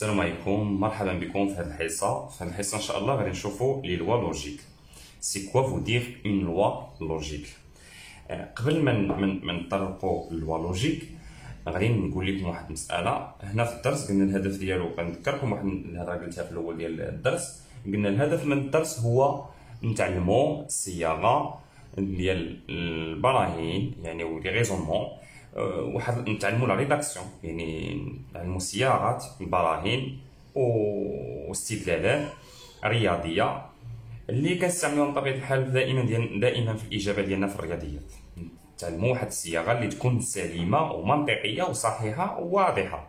السلام عليكم، مرحبا بكم في هذه الحصة. ان شاء الله غادي نشوفوا لي لوا لوجيك. سي كوا فو دير اون لوا لوجيك. قبل ما نطرقوا لوا لوجيك غادي نقول لكم واحد المسألة. هنا في الدرس قلنا الهدف ديالو، غنذكركم واحد الهضرة قلتها في الاول ديال الدرس. قلنا الهدف من الدرس هو نتعلموا الصياغة ديال البراهين، يعني ولي ريزونمون، واحد نتعلموا لا ريداكسيون، يعني نتعلموا صياغه البراهين واستدلالات رياضيه اللي كنستعملوهم بطبيعه الحال دائما في الاجابه ديالنا في الرياضيات. نتعلموا واحد الصياغه اللي تكون سليمه ومنطقيه وصحيحه وواضحه.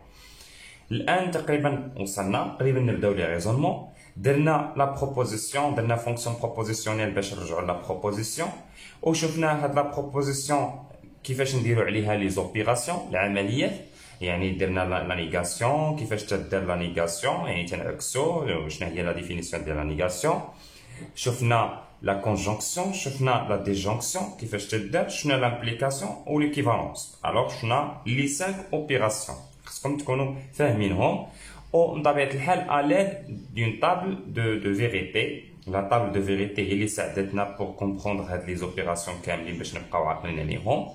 الان تقريبا وصلنا، قريبا نبداو لي ريزونمون. درنا لا بروبوزيسيون، درنا فونكسيون بروبوزيسيونيل باش نرجعوا لا بروبوزيسيون، وشفنا هاد لا بروبوزيسيون كيفاش نديرو عليها لي زوبيراسيون، العمليات. يعني درنا لا نيغاسيون، كيفاش تدار لا نيغاسيون، يعني تنعكسو شنو هي لا ديفينيسيون ديال لا نيغاسيون. شفنا لا كونجونكسيون، شفنا لا ديجونكسيون كيفاش تدار، شفنا لامبليكاسيون و ليكيفالونس. الوغ شفنا لي 5 اوبيراسيون خصكم تكونوا فاهمينهم، و بطبيعه الحال الاد دون تابل دو فيريتي. لا طابل دو فيريتي هي اللي ساعدتنا بور كومبروندر هاد لي زوبيراسيون كاملين باش نبقاو عاقلين عليهم.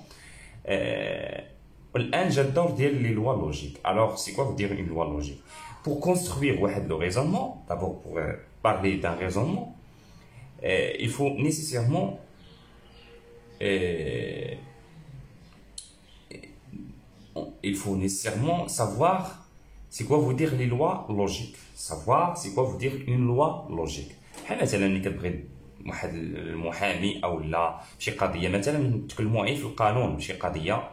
والان جا الدور ديال لي لوا لوجيك. الوغ سي كوا دير اون لوا لوجيك؟ بور كونستروير واحد لو ريزونمون، دابور بور بارلي دان ريزونمون il faut nécessairement savoir c'est quoi vous dire les lois logiques. Savoir c'est quoi vous dire une loi logique. بحال مثلا ملي كتبغي واحد المحامي او لا شي قضيه، مثلا نتكلموا عليه في القانون، شي قضيه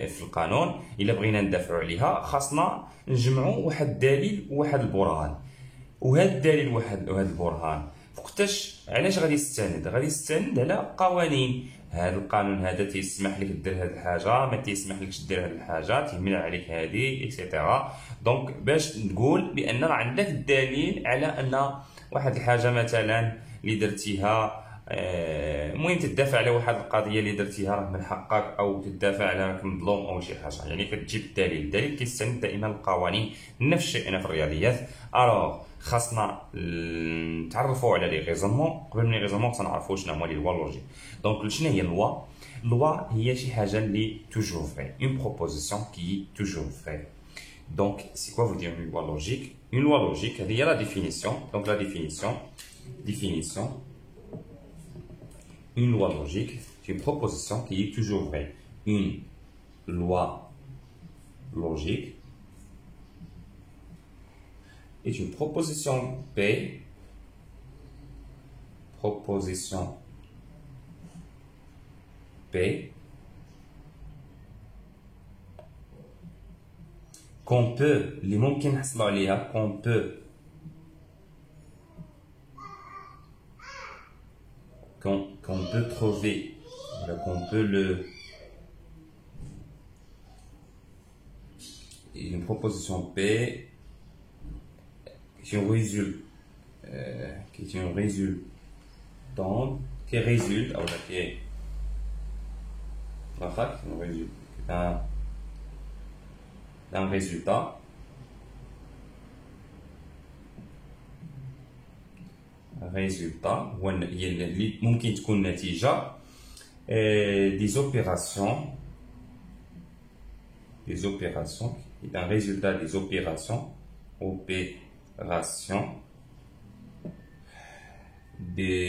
في القانون الا بغينا ندافعوا عليها خاصنا نجمعوا واحد الدليل وواحد البرهان. وهذا الدليل وهذا البرهان وقتاش علاش غادي يستند؟ غادي يستند على قوانين. هذا القانون هذا تيسمح لك دير هذه الحاجه، ما تيسمح لكش دير هذه الحاجه، تيمنع عليك هذه اكسيتيرا. دونك باش تقول بان راه عندك الدليل على ان واحد الحاجه مثلا اللي درتيها، المهم تدافع على واحد القضيه اللي درتيها راه من حقك، او تدافع على راك مظلوم او شي حاجه، يعني كتجيب الدليل كيستند دائما القوانين. نفس الشيء هنا في الرياضيات. الوغ خاصنا نتعرفوا على لي ريزونمون. قبل من لي ريزونمون خاصنا نعرفوا شنو هما لي لوا لوجيك. دونك شنو هي اللوا؟ اللوا هي شي حاجه اللي توجور فري، اون بروبوزيسيون كي توجور فري. دونك سي كوا فو دير اون لوا لوجيك؟ اون لوا لوجيك هذه هي لا ديفينيسيون. دونك لا définition, une loi logique, c'est une proposition qui est toujours vraie. Une loi logique est une proposition P, qu'on peut, les mots qui نحصلوا عليها, qu'on peut trouver, qu'on peut une proposition P qui est un résultant, qui résulte, d'un résultat اللي ممكن تكون نتيجة des opérations, un résultat des opérations, des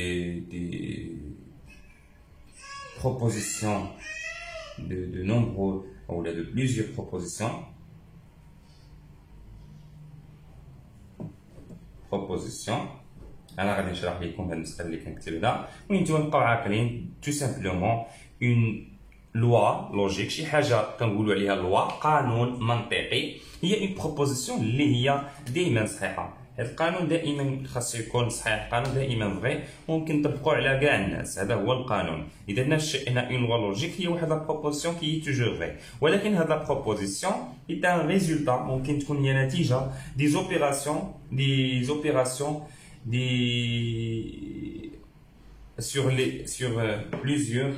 propositions de nombreux ou de plusieurs propositions. انا غادي نشرح لكم هاد المساله اللي كنكتب هنا، وانتم تبقاو عاقلين. تو سامبلومون اون لوا لوجيك، شي حاجه كنقولوا عليها لوا، قانون منطقي، هي اون بروبوزيسيون اللي هي دائما صحيحه. هذا القانون دائما خاصو يكون صحيح، القانون دائما فري، ممكن نطبقوا على كاع الناس، هذا هو القانون. اذا نفس الشيء هنا اون لوا لوجيك هي واحد لا بروبوزيسيون كي توجور فري، ولكن هذا لا بروبوزيسيون اي ان ريزولتا، ممكن تكون هي نتيجه دي زوبيراسيون sur plusieurs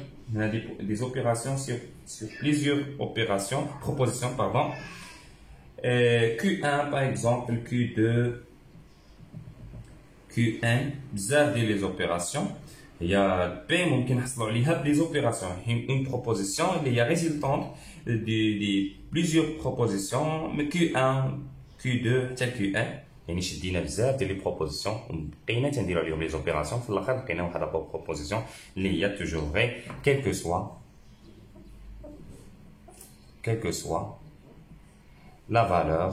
des opérations sur plusieurs opérations, propositions, pardon, Q1 par exemple, Q2, Q1 بزاف ديال les opérations. Il y a P ممكن نحصلوا عليها des opérations. Une proposition اللي هي résultante de plusieurs propositions mais Q1 Q2 حتى Q1 يعني شدينا بزاف ديال لي بروبوزيسيون وبقينا تنديرو عليهم لي زوبيراسيون في الاخر لقينا واحد لا بروبوزيسيون اللي هي توجور فري quel que soit la valeur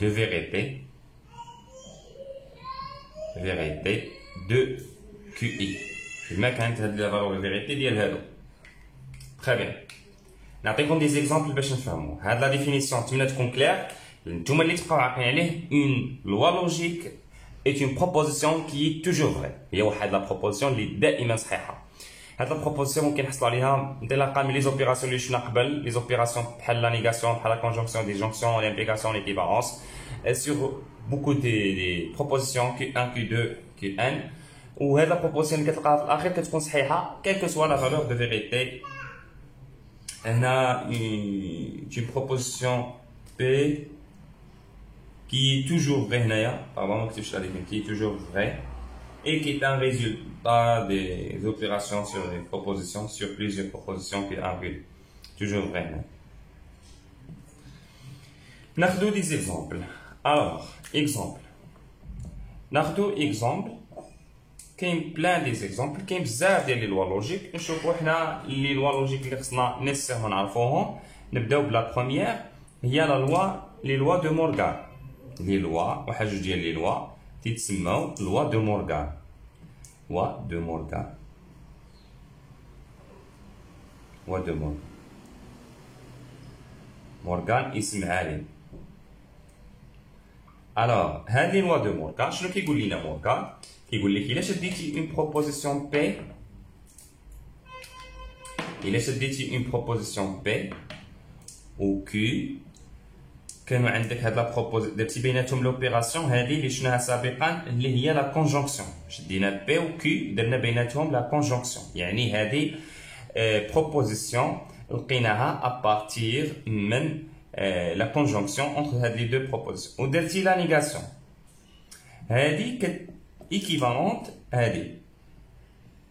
de vérité de QI. كما كانت هاد لا valeur de vérité ديال هادو. Très bien. نعطيكم دي زيكزامبل باش نفهموا. هاد لا ديفينيسيون نتمنى تكون كلير. نتوما اللي تبقاو عاقلين عليه une loi logique est une proposition qui est toujours vraie. هي واحد لا proposition اللي دائما صحيحه. هاد لا بروبوزيسيون ممكن نحصلوا عليها انطلاقا من لي زوبيراسيون اللي شفنا قبل لي زوبيراسيون بحال لا نيغاسيون بحال لا كونجونكسيون ديجونكسيون لامبليكاسيون ليكيفالونس sur beaucoup des propositions Q1 Q2 Q1 وهاد لا بروبوزيسيون اللي كتلقاها في الاخير كتكون صحيحه quelle que soit la valeur de vérité. هنا une proposition P qui est toujours vraie هنايا pardon ما كتبتش هذيك qui est toujours vraie et qui est un résultat des opérations sur les propositions, sur plusieurs propositions qui arrivent. Toujours vrai. Nous des exemples. Alors, exemple. Nous exemple. كاين plein des exemples كاين بزاف ديال لي لوا لوجيك نشوفوا حنا لي لوا لوجيك اللي خصنا نيسيرمون نعرفوهم. نبداو بلا بروميير هي لا لوا لي لوا دو مورغان. لي لوا واحد جوج ديال لي لوا تيتسماو لوا دو مورغان. لوا دو مورغان. لوا دو مورغان. مورغان اسم عالم. الوغ هذه لوا دو مورغان شنو كيقول لنا مورغان؟ كيقول لك الا شديتي اون بروبوزيسيون بي اون بروبوزيسيون بي و كيو كانوا عندك هاد لا بروبوزيسيون درتي بيناتهم لوبيراسيون هذه اللي شفناها سابقا اللي هي لا كونجونكسيون شدينا بي و كيو درنا بيناتهم لا كونجونكسيون يعني هذه بروبوزيسيون لقيناها ابارتير من لا كونجونكسيون اونتر هاد لي دو بروبوزيسيون و درتي لا نيغاسيون هذه équivalente هذه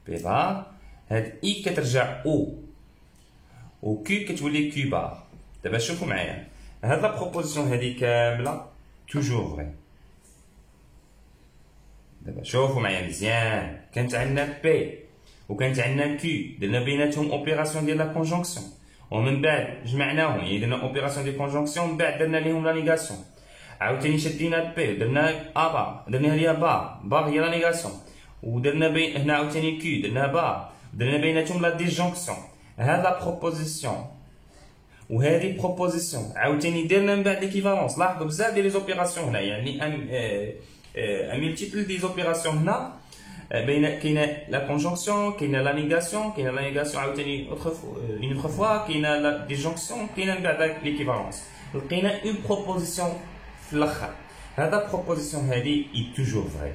بي بار هاد اي كترجع او و كي كتولي كي بار. دابا شوفوا معايا هاد لا بروبوزيسيون هادي كامله توجور فري. دابا شوفوا معايا مزيان كانت عندنا بي وكانت عندنا كي درنا بيناتهم اوبيراسيون ديال لا كونجونكسيون ومن بعد جمعناهم يعني درنا اوبيراسيون ديال كونجونكسيون من بعد درنا ليهم لا نيغاسيون عاوتاني شدينا بي درنا ابا درنا ليها با هي لا نيغاسيون ودرنا بين هنا عاوتاني كي درنا با درنا بيناتهم لا ديجونكسيون. هاد لا بروبوزيسيون وهذه بروبوزيسيون عاوتاني درنا من بعد ليكيفالونس. لاحظوا بزاف ديال لي زوبيراسيون هنا يعني ان ملتيبل دي زوبيراسيون هنا بين كاينه لا كونجونكسيون كاينه لا نيغاسيون عاوتاني اون اوتر فوا كاينه لا ديجونكسيون كاينه من بعد ليكيفالونس. لقينا اون بروبوزيسيون في الاخر. هذا بروبوزيسيون هذه اي توجور فري.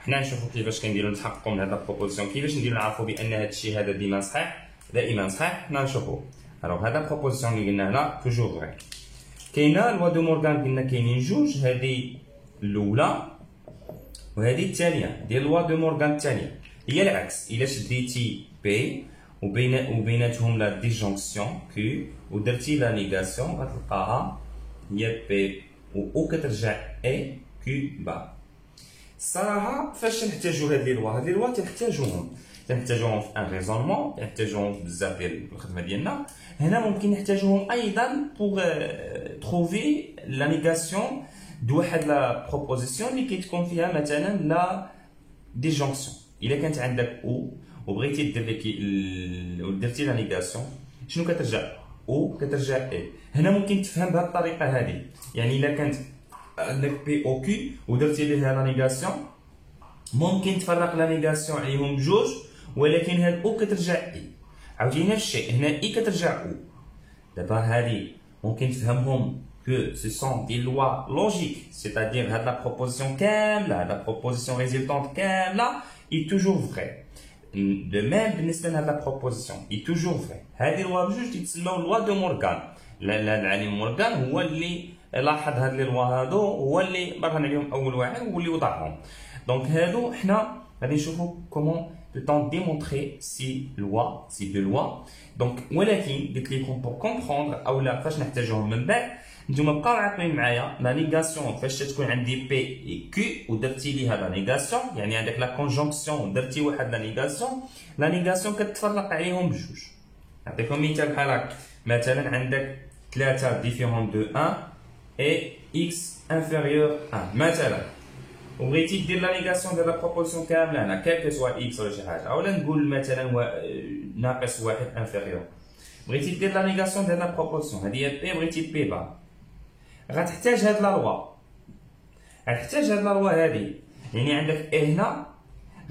حنا نشوفوا كيفاش كنديروا نتحققوا من هذا بروبوزيسيون كيفاش نديروا نعرفوا بان هذا الشيء هذا ديما صحيح دائما صحيح. حنا نشوفوا الوغ هذا بروبوزيسيون اللي قلنا هنا توجور فري. كاينه لوا دو مورغان قلنا كاينين جوج هذه الاولى وهذه الثانيه ديال لوا دو مورغان الثانيه هي العكس. الا شديتي بي وبيناتهم لا ديجونكسيون كيو ودرتي لا نيغاسيون غتلقاها هي بي و كترجع اي كيو با. الصراحه فاش نحتاجو هاد لي لوا تنحتاجوهم في ان ريزونمون تنحتاجوهم في بزاف ديال الخدمه ديالنا. هنا ممكن نحتاجوهم ايضا بوغ تروفي لا نيغاسيون دو واحد لا بروبوزيسيون اللي كتكون فيها مثلا لا ديجونكسيون. الا كانت عندك او وبغيتي دير درتي لا نيغاسيون شنو كترجع او كترجع اي. هنا ممكن تفهم بهذه الطريقه هذه يعني الا كانت عندك بي او كي ودرتي ليها لا نيغاسيون ممكن تفرق لا نيغاسيون عليهم بجوج ولكن هاد او كترجع اي. عاوتاني نفس الشيء هنا اي كترجع او. دابا هذه ممكن تفهمهم que ce sont des lois logiques, c'est-à-dire هاد لا بروبوزيسيون كامله هاد لا بروبوزيسيون ريزولتونت كامله est toujours vrai. De même بالنسبه لهاد لا بروبوزيسيون est toujours vrai. هذه لوا بجوج تيتسموا لوا دو مورغان. العالم مورغان هو اللي لاحظ هاد لي لوا هادو، هو اللي برهن عليهم اول واحد، هو اللي وضعهم. دونك هادو حنا غادي نشوفوا كومون peut-on démontrer si deux lois. دونك ولكن قلت لكم بور كومبروندر او لا فاش نحتاجوهم من بعد، نتوما بقاو عاقلين معايا لا نيغاسيون فاش تكون عندي بي اي كيو ودرتي ليها لا نيغاسيون، يعني عندك لا كونجونكسيون ودرتي واحد لا نيغاسيون كتفرق عليهم بجوج. نعطيكم مثال بحال هكا، مثلا عندك 3 ديفيرون دو 1 اي اكس انفيريور 1 مثلا، وبغيتي دير لا نيغاسيون ديال لا بروبورسيون كامله هنا كالكو سوا اكس ولا شي حاجه، اولا نقول مثلا ناقص واحد انفيريور، بغيتي دير لا نيغاسيون ديال لا بروبورسيون هذه هي بي، بغيتي بي بار، غتحتاج هاد لا لوا، غتحتاج هاد لا لوا هادي، يعني عندك اي هنا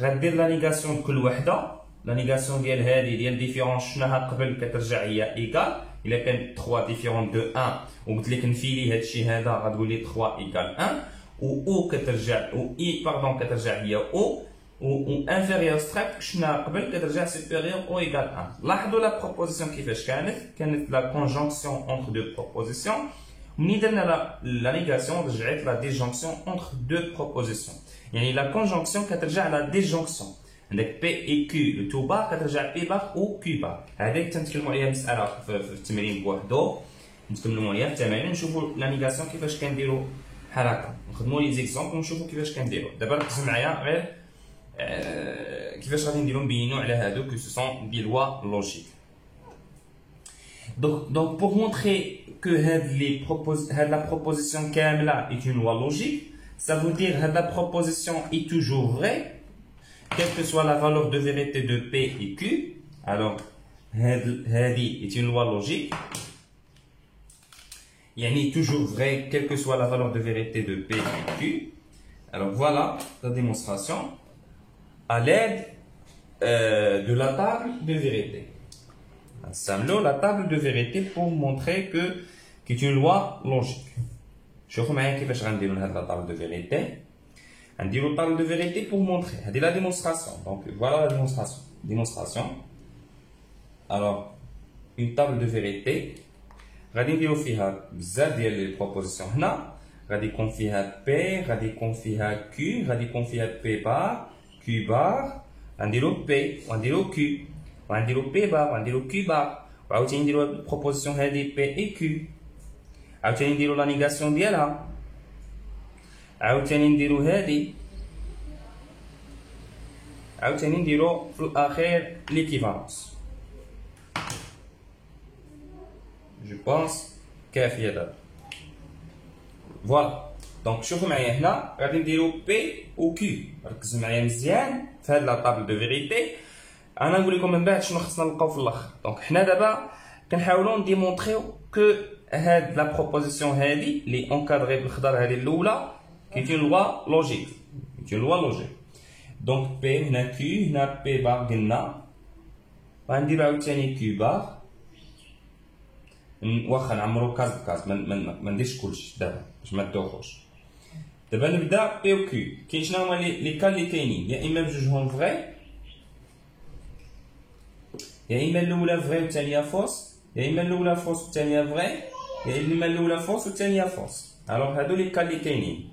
غدير لا نيغاسيون كل وحده، لا نيغاسيون ديال هادي ديال ديفيرون شفناها قبل كترجع هي ايكال، الا كان 3 ديفيرون دو 1 وقلت لك نفيلي هادشي هذا غتقول لي 3 ايكال 1، و كترجع و اي باردون كترجع هي او، و انفيريور ستريك شفنا قبل كترجع سوبيريور او ايكال 1. لاحظوا لا بروبوزيسيون كيفاش كانت لا كونجونكسيون اونتر دو بروبوزيسيون، ملي درنا لا نيغاسيون رجعت لا ديجونكسيون اونتر دو بروبوزيسيون، يعني لا كونجونكسيون كترجع لا ديجونكسيون، عندك بي اي كيو لو تو بار كترجع بي بار او كيو بار. هذه تنتكلموا عليها مساله في التمرين بوحدو، نتكلموا عليها في التمارين، نشوفوا لا نيغاسيون كيفاش كنديروا بحال هكا، نخدموا لي زيكزامبل ونشوفوا كيفاش كنديروا. دابا ركزوا معايا غير كيفاش غادي نديرو نبينوا على هادو كو سو سون دي لوا لوجيك. Donc pour montrer que la proposition كاملة est une loi logique, ça veut dire que la proposition est toujours vraie, quelle que soit la valeur de vérité de P et Q. Alors, هذه est une loi logique. يعني toujours vrai, quelle que soit la valeur de vérité de P et Q. Alors voilà la démonstration à l'aide de la table de vérité. نستعملوا la table de vérité pour montrer que c'est une loi logique. شوفوا معايا كيفاش غنديروا هاد la table de vérité. غنديروا table de vérité pour montrer. هذه la démonstration. Donc voilà la démonstration. Alors une table de vérité. غادي نديروا فيها بزاف ديال لي بروبوزيسيون هنا، غادي يكون فيها P، غادي يكون فيها Q، غادي يكون فيها P بار، Q بار، غنديروا P وغنديروا Q، وغنديروا P بار وغنديروا Q بار، وعاوتاني نديروا البروبوزيسيون هذه P اي Q، عاوتاني نديروا لا نيغاسيون ديالها، عاوتاني نديروا هذه، عاوتاني نديروا في الاخير ليكيفالونس. جو بونس كافيه دابا. فوالا دونك شوفوا معايا هنا غادي نديرو بي و كيو، ركزوا معايا مزيان في هاد لا طابل دو فيريتي. انا نقول لكم من بعد شنو خصنا نلقاو في الاخر. دونك حنا دابا كنحاولوا نديمونطريو كو هاد لا بروبوزيسيون هادي لي اونكادري بالخضر هادي الاولى كي اون لوا لوجيك، كي لوا لوجيك. دونك بي هنا كيو، هنا بي بار قلنا، غنديرو عاوتاني كيو بار، واخا نعمرو كاز بكاز، ما نديرش كلشي دابا باش ما تدوخوش. دابا نبدا بي و كيو. كاين شنو هما لي كال لي كاينين، يا اما بجوجهم فغي، يا اما الاولى فغي والثانيه فوس، يا اما الاولى فوس والثانيه فغي، يا اما الاولى فوس والثانيه فوس. الوغ هادو لي كال لي كاينين،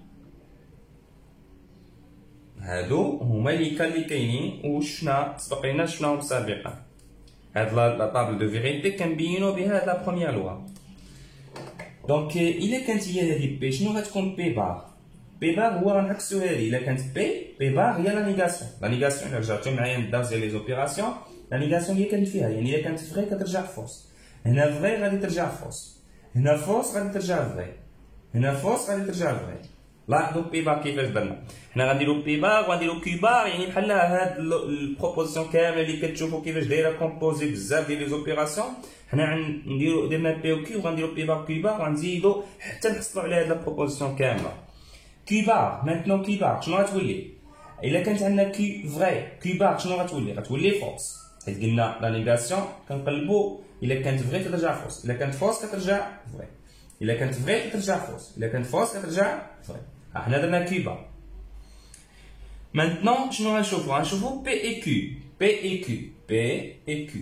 هادو هما لي كال لي كاينين. وشفنا سبق لينا شفناهم سابقا. هاد لا طابل دو فيريتي كنبينو بها هاد لا بروميير لوا. دونك الا كانت هي هادي بي شنو غتكون بي بار؟ بي بار هو غنعكسو هادي، الا كانت بي بار هي لا نيغاسيون. لا نيغاسيون الا رجعتو معايا نداز ديال لي زوبيراسيون، لا نيغاسيون هي كانت فيها، يعني الا كانت فغي كترجع فوس، هنا فغي غادي ترجع فوس، هنا فوس غادي ترجع فغي، هنا فوس غادي ترجع فغي. لاحظوا بي بار كيفاش درنا، حنا غنديرو بي بار وغنديرو كي بار، يعني بحال هاد البروبوزيسيون كامله اللي كتشوفوا كيفاش دايره كومبوزي بزاف ديال لي زوبيراسيون، حنا نديرو درنا بي و كي وغنديرو بي بار كي بار وغنزيدو حتى نحصلوا على هاد البروبوزيسيون كامله. كي بار مانتنون كي بار شنو غتولي؟ الا كانت عندنا كي فغي كي بار شنو غتولي؟ غتولي فوس، حيت قلنا لا نيغاسيون كنقلبوا الا كانت فغي كترجع فوس، الا كانت فوس كترجع فغي، الا كانت فغي كترجع فوس، الا كانت فوس كترجع فغي. حنا درنا كي بار. مانتنون شنو غنشوفو؟ غنشوفو بي اي كيو، بي اي كيو، بي اي كيو.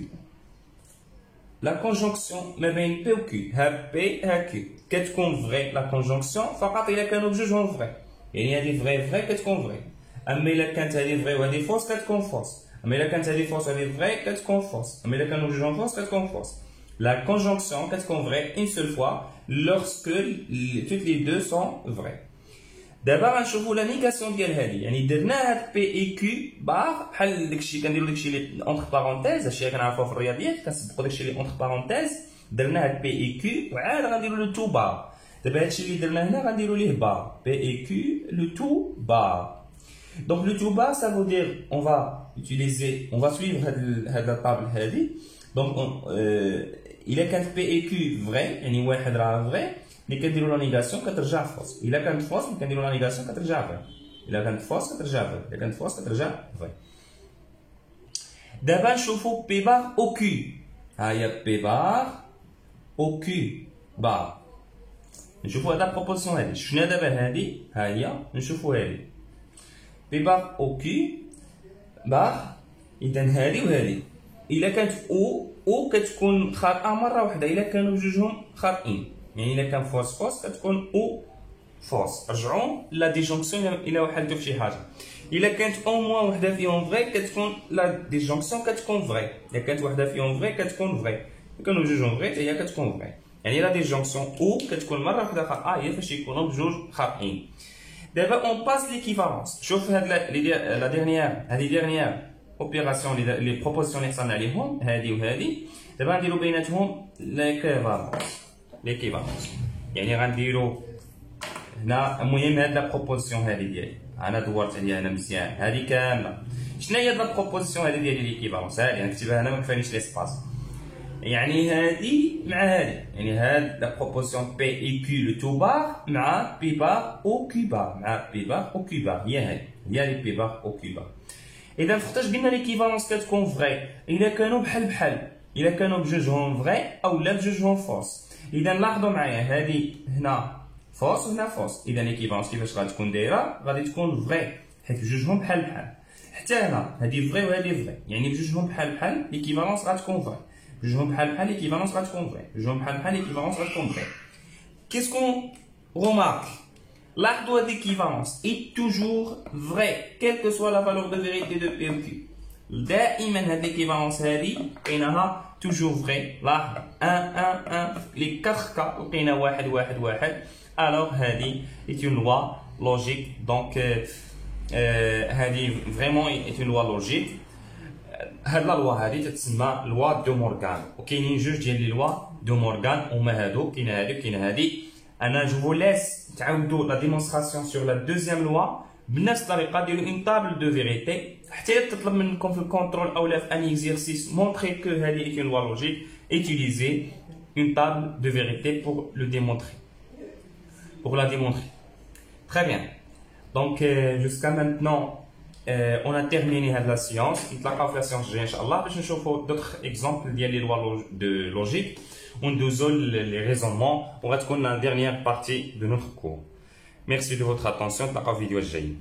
la conjonction ما بين P و Q ها P ها Q كتكون vrai la conjonction فقط إلا كانوا بجوجهم vrai يعني هذه vrai vrai كتكون vrai أما إلا كانت هذه vrai وهذه fausse كتكون fausse أما إلا كانت هذه fausse وهذه vrai كتكون fausse أما إلا كانوا بجوجهم fausse كتكون fausse la conjonction كتكون vrai une seule fois lorsque toutes les deux sont vraies دابا غنشوفوا لا نيغاسيون ديال هذه يعني درنا هاد بي اي كيو بار بحال داكشي كنديروا داكشي اللي اونتر بارونتيز هادشي اللي كنعرفوه في الرياضيات كنصدقوا داكشي اللي اونتر بارونتيز درنا هاد بي اي كيو وعاد غنديروا لو تو بار دابا هادشي اللي درنا هنا غنديروا ليه بار بي اي كيو لو تو بار دونك لو تو بار ça veut dire on va suivre هاد la table هذه دونك الا كانت بي اي كيو فري يعني واحد راه فري ملي كنديروا لا نيغاسيون كترجع فوس الا كانت فوس ملي كنديروا لا نيغاسيون كترجع فري الا كانت فوس كترجع فري الا كانت فوس كترجع فري دابا نشوفوا بي بار او كيو ها هي بي بار او كيو بار نشوفوا هاد البروبوزيسيون هادي شفنا دابا هادي ها هي نشوفوا هادي بي بار او كيو بار اذا هادي وهادي الا كانت او كتكون خاطئه مره واحده الا كانوا بجوجهم خاطئين يعني الا كان فوس كتكون او فوس رجعوا لا ديجونكسيون الى وحدتو في شي حاجه الا كانت او موان وحده فيهم فري كتكون لا ديجونكسيون كتكون فري الا كانت وحده فيهم فري كتكون فري كانوا بجوجهم فري حتى هي كتكون فري يعني لا ديجونكسيون او كتكون مره واحده خاطئه هي فاش يكونوا بجوج خاطئين دابا اون باس ليكيفالونس شوف هاد لا ديرنيير هذه ديرنيير اوبيراسيون لي بروبوزيسيون اللي حصلنا عليهم هذه وهذه دابا غنديروا بيناتهم ليكيفالونس يعني غنديروا هنا المهم هاد لا بروبوزيسيون هذه ديالي انا دورت عليها هنا مزيان هذه كامله شنو هي لا بروبوزيسيون هذه ديال ليكيفالونس هذه نكتبها هنا ما كفانيش ليسباس يعني هذه مع هذه يعني هاد لا بروبوزيسيون بي اي كيو لو تو بار مع بي بار او كيو بار مع بي بار او كيو بار هي هذه هي لي بي بار او كيو بار اذا فوقتاش قلنا ليكيفالونس كتكون فري الا كانوا بحال الا كانوا بجوجهم فري او لا بجوجهم فوس اذا لاحظوا معايا هذه هنا فوس وهنا فوس اذا ليكيفالونس كيفاش غتكون دايره غادي تكون فري حيت بجوجهم بحال حتى هنا هذه فري وهذه فري يعني بجوجهم بحال ليكيفالونس غتكون فري بجوجهم بحال ليكيفالونس غتكون فري بجوجهم بحال ليكيفالونس غتكون فري كيسكون remarque l'arbre d'équivalence est toujours vrai quelle que soit la valeur de vérité de P ou Q دائما هاد l'équivalence هادي لقيناها toujours vrai لاحظ 1 1 1 les 4 cas لقينا 1 1 1 alors هادي est une loi logique donc هادي vraiment est une loi logique هاد لا لوا هادي تتسمى لوا دو مورغان وكاينين جوج ديال لي لوا دو مورغان هما هادو كاينه هادي وكاينه هادي انا جو فو لاس تعاودوا لا ديمونستراسيون سور لا دوزيام لوا بنفس الطريقه ديروا اون طابل دو فيريتي حتى تطلب منكم في الكونترول اولا في ان اكزيرسيس مونطري كو هذه ايت اون لوا لوجيك utilisez une table de vérité pour le démontrer pour la démontrer très bien donc jusqu'à maintenant on a terminé la séance نتلاقاو في la séance الجايه ان شاء الله باش نشوفوا d'autres exemples ديال les lois de logique وندوزو les raisonnements وغتكون la dernière partie de notre cours merci de votre attention نتلاقاو في الفيديو الجاي